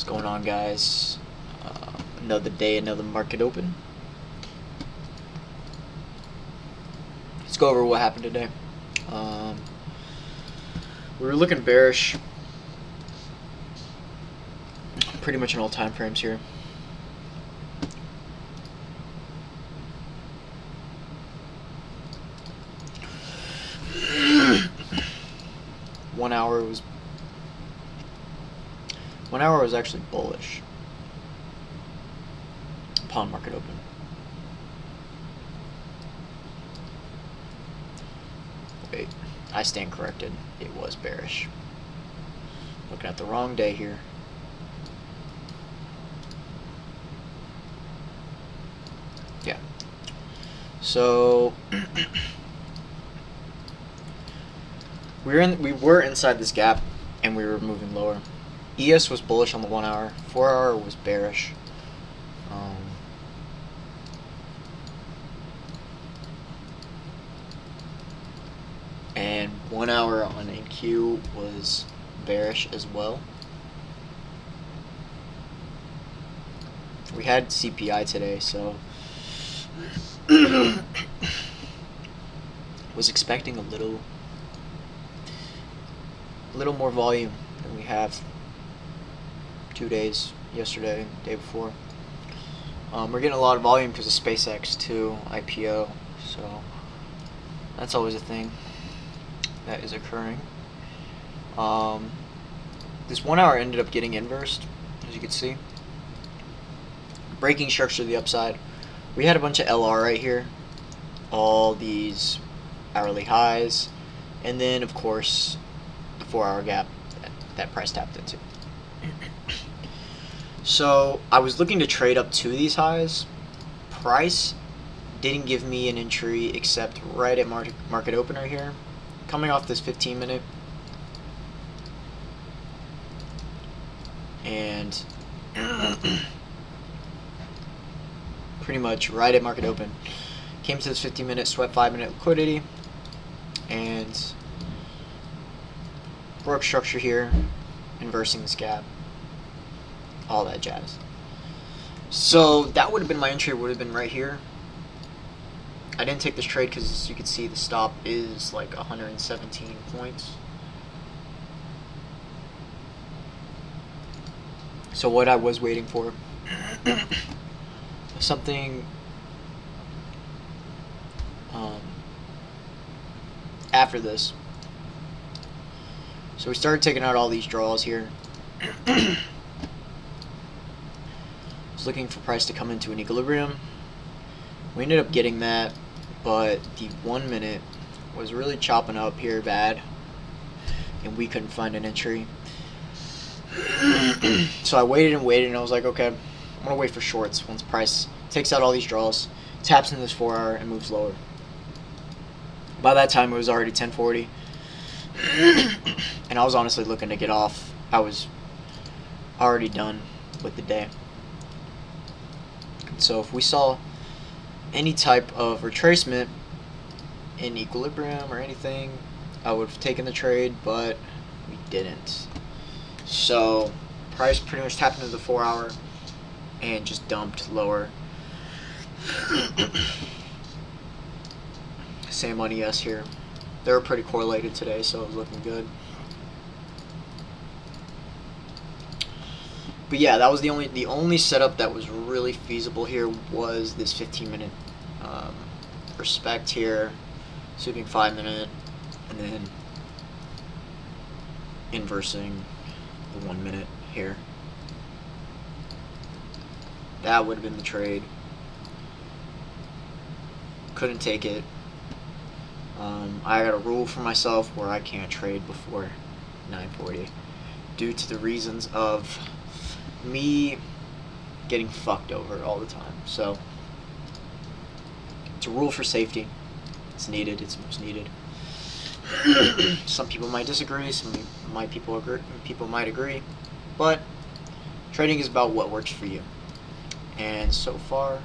What's going on, guys? Another day, another market open. Let's go over what happened today. We were looking bearish pretty much in all time frames here. One hour was actually bullish upon market open. Wait, I stand corrected. It was bearish. Looking at the wrong day here. Yeah. So we were inside this gap and we were moving lower. ES was bullish on the 1 hour. 4 hour was bearish. And 1 hour on NQ was bearish as well. We had CPI today, so was expecting a little more volume than we have 2 days, yesterday, day before. We're getting a lot of volume because of SpaceX too, IPO, so that's always a thing that is occurring. This 1 hour ended up getting inversed, as you can see. Breaking structure to the upside. We had a bunch of LR right here, all these hourly highs, and then of course the 4 hour gap that price tapped into. So I was looking to trade up to these highs. Price didn't give me an entry except right at market open right here, coming off this 15-minute, and pretty much right at market open came to this 15-minute, swept 5-minute liquidity, and broke structure here, inversing this gap, all that jazz. So that would have been my entry, would have been right here. I didn't take this trade because, as you can see, the stop is like 117 points. So what I was waiting for something after this. So we started taking out all these draws here. Looking for price to come into an equilibrium. We ended up getting that, but the 1 minute was really chopping up here bad, and we couldn't find an entry. So I waited and waited, and I was like, okay, I'm gonna wait for shorts once price takes out all these draws, taps into this 4 hour, and moves lower. By that time, it was already 10:40, and I was honestly looking to get off. I was already done with the day. So if we saw any type of retracement in equilibrium or anything, I would have taken the trade, but we didn't. So price pretty much tapped into the 4 hour and just dumped lower. Same on ES here. They were pretty correlated today, so it was looking good. But yeah, that was the only setup that was really feasible here was this 15-minute respect here, sweeping 5-minute, and then inversing the 1 minute here. That would have been the trade. Couldn't take it. I got a rule for myself where I can't trade before 9:40 due to the reasons of me getting fucked over all the time. So it's a rule for safety. It's needed. It's most needed. Some people might disagree. Some people might agree. But trading is about what works for you. And so far,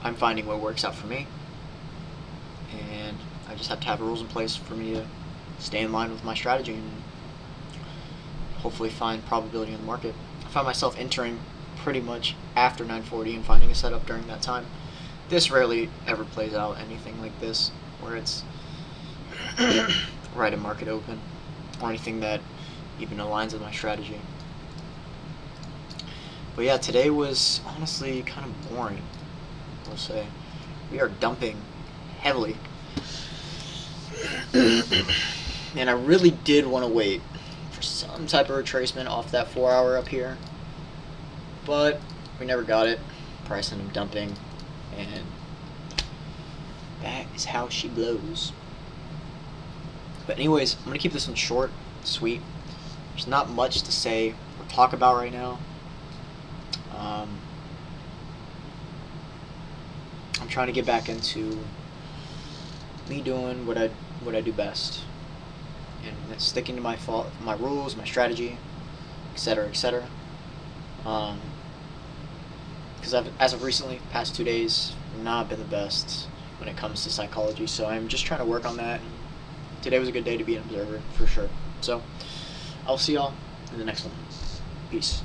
I'm finding what works out for me. And I just have to have rules in place for me to stay in line with my strategy and hopefully find probability in the market. I find myself entering pretty much after 9:40 and finding a setup during that time. This rarely ever plays out anything like this, where it's right at market open, or anything that even aligns with my strategy. But yeah, today was honestly kind of boring, I'll say. We are dumping heavily. And I really did want to wait for some type of retracement off that 4-hour up here, but we never got it. Price ended up dumping, and that is how she blows. But anyways, I'm going to keep this one short, sweet. There's not much to say or talk about right now. I'm trying to get back into me doing what I do best, and that's sticking to my rules, my strategy, etc., etc. Because as of recently, past 2 days, not been the best when it comes to psychology. So I'm just trying to work on that. Today was a good day to be an observer, for sure. So I'll see y'all in the next one. Peace.